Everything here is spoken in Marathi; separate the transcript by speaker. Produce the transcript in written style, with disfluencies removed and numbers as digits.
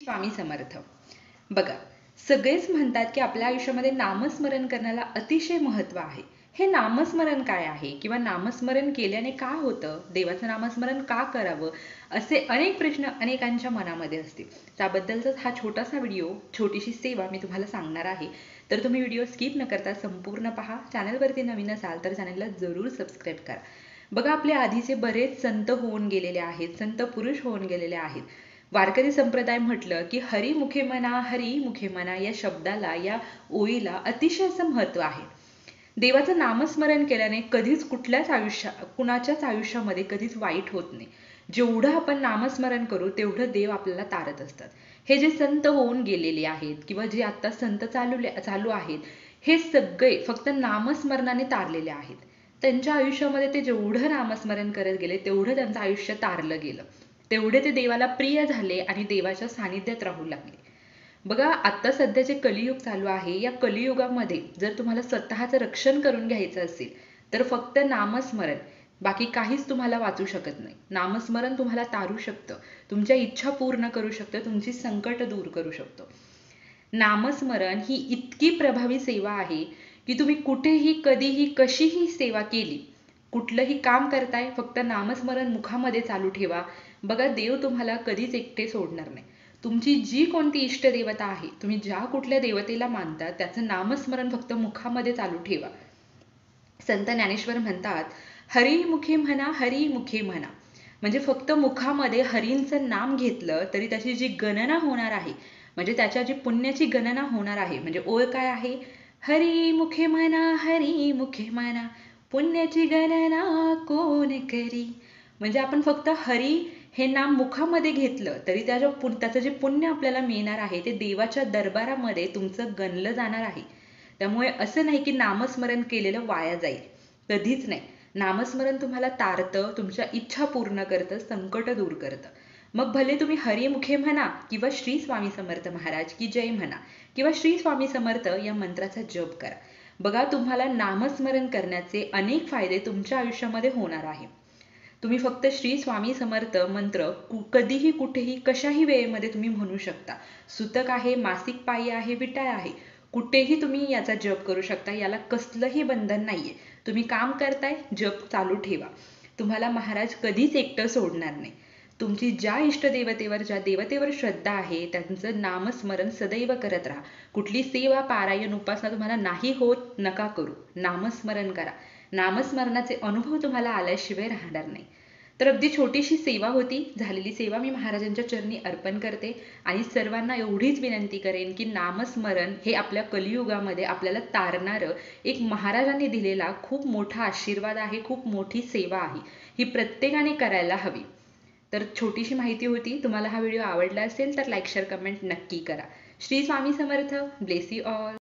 Speaker 1: स्वामी समर्थ. बघा, सगळेच म्हणतात की आपल्या आयुष्यामध्ये नामस्मरण करण्याला अतिशय महत्त्व आहे. हे नामस्मरण काय आहे किंवा नामस्मरण केल्याने काय होतं, देवाचं नामस्मरण का करावं, असे अनेक प्रश्न अनेकांच्या मनामध्ये असतील. त्याबद्दलचाच हा छोटासा व्हिडिओ, छोटीशी सेवा मी तुम्हाला सांगणार आहे. तर तुम्ही व्हिडिओ स्किप न करता संपूर्ण पहा. चॅनलवरती नवीन असाल तर चॅनलला जरूर सबस्क्राईब करा. बघा, आपले आधीचे बरेच संत होऊन गेलेले आहेत, संत पुरुष होऊन गेलेले आहेत. वारकरी संप्रदाय म्हटलं की हरी मुखे म्हणा, हरी मुखे म्हणा या शब्दाला, या ओळीला अतिशय असं महत्त्व आहे. देवाचं नामस्मरण केल्याने कधीच कुणाच्याच आयुष्यामध्ये कधीच वाईट होत नाही. जेवढं आपण नामस्मरण करू तेवढं देव आपल्याला तारत असतात. हे जे संत होऊन गेलेले आहेत किंवा जे आता संत चालू आहेत, हे सगळे फक्त नामस्मरणाने तारलेले आहेत. त्यांच्या आयुष्यामध्ये ते जेवढं नामस्मरण करत गेले तेवढं त्यांचं आयुष्य तारलं गेलं, तेवढे ते देवाला प्रिय झाले आणि देवाच्या सानिध्यात राहू लागले. बघा, आता सध्या जे कलियुग चालू आहे, या कलियुगामध्ये जर तुम्हाला स्वतःचं रक्षण करून घ्यायचं असेल तर फक्त नामस्मरण, बाकी काहीच तुम्हाला वाचू शकत नाही. नामस्मरण तुम्हाला तारू शकतं, तुमच्या इच्छा पूर्ण करू शकतं, तुमची संकट दूर करू शकतं. नामस्मरण ही इतकी प्रभावी सेवा आहे की तुम्ही कुठेही, कधीही, कशीही सेवा केली, कुठलंही काम करताय, फक्त नामस्मरण मुखामध्ये चालू ठेवा. बघा, देव तुम्हाला कधीच एकटे सोडणार नाही. तुमची जी कोणती इष्टदेवता आहे, तुम्ही ज्या कुठल्या देवतेला मानता, त्याचं नामस्मरण फक्त मुखामध्ये चालू ठेवा. संत ज्ञानेश्वर म्हणतात, हरी मुखे म्हणा, हरी मुखे म्हणा. म्हणजे फक्त मुखामध्ये हरींचं नाम घेतलं तरी त्याची जी गणना होणार आहे, म्हणजे त्याच्या जी पुण्याची गणना होणार आहे, म्हणजे ओळ काय आहे, हरी मुखे म्हणा, हरी मुखे म्हणा, पुण्याची गणना कोण करी. म्हणजे आपण फक्त हरी हे नाम मुखामध्ये घेतलं तरी त्याचं जे पुण्य आपल्याला मिळणार आहे ते देवाच्या दरबारामध्ये तुमचं गणलं जाणार आहे. त्यामुळे असं नाही की नामस्मरण केलेलं वाया जाईल, कधीच नाही. नामस्मरण तुम्हाला तारतं, तुमच्या इच्छा पूर्ण करतं, संकट दूर करतं. मग भले तुम्ही हरिमुखे म्हणा किंवा श्री स्वामी समर्थ महाराज की जय म्हणा किंवा श्री स्वामी समर्थ या मंत्राचा जप करा. बघा, तुम्हाला नामस्मरण करण्याचे अनेक फायदे तुमच्या आयुष्यामध्ये होणार आहे. तुम्ही फक्त श्री स्वामी समर्थ मंत्र कधीही, कुठेही, कशाही वेळेमध्ये तुम्ही म्हणू शकता. सुतक आहे, मासिक पाळी आहे, विटाळ आहे, कुठेही तुम्ही याचा जप करू शकता. याला कसलंही बंधन नाहीये. तुम्ही काम करताय, जप चालू ठेवा. तुम्हाला महाराज कधीच एकटं सोडणार नाही. तुमची ज्या इष्टदेवतेवर, ज्या देवतेवर श्रद्धा आहे, त्यांचं नामस्मरण सदैव करत राहा. कुठली सेवा, पारायण, उपासना तुम्हाला नाही होत, नका करू. नामस्मरण करा. नामस्मरणाचे अनुभव तुम्हाला आल्याशिवाय राहणार नाही. तर अगदी छोटीशी सेवा होती, झालेली सेवा मी महाराजांच्या चरणी अर्पण करते आणि सर्वांना एवढीच विनंती करेन की नामस्मरण हे आपल्या कलियुगामध्ये आपल्याला तारणारं एक महाराजांनी दिलेला खूप मोठा आशीर्वाद आहे, खूप मोठी सेवा आहे. ही प्रत्येकाने करायला हवी. तर छोटीशी माहिती होती. तुम्हाला हा व्हिडिओ आवडला असेल तर लाईक, शेअर, कमेंट नक्की करा. Shri Swami Samarth. Bless you all.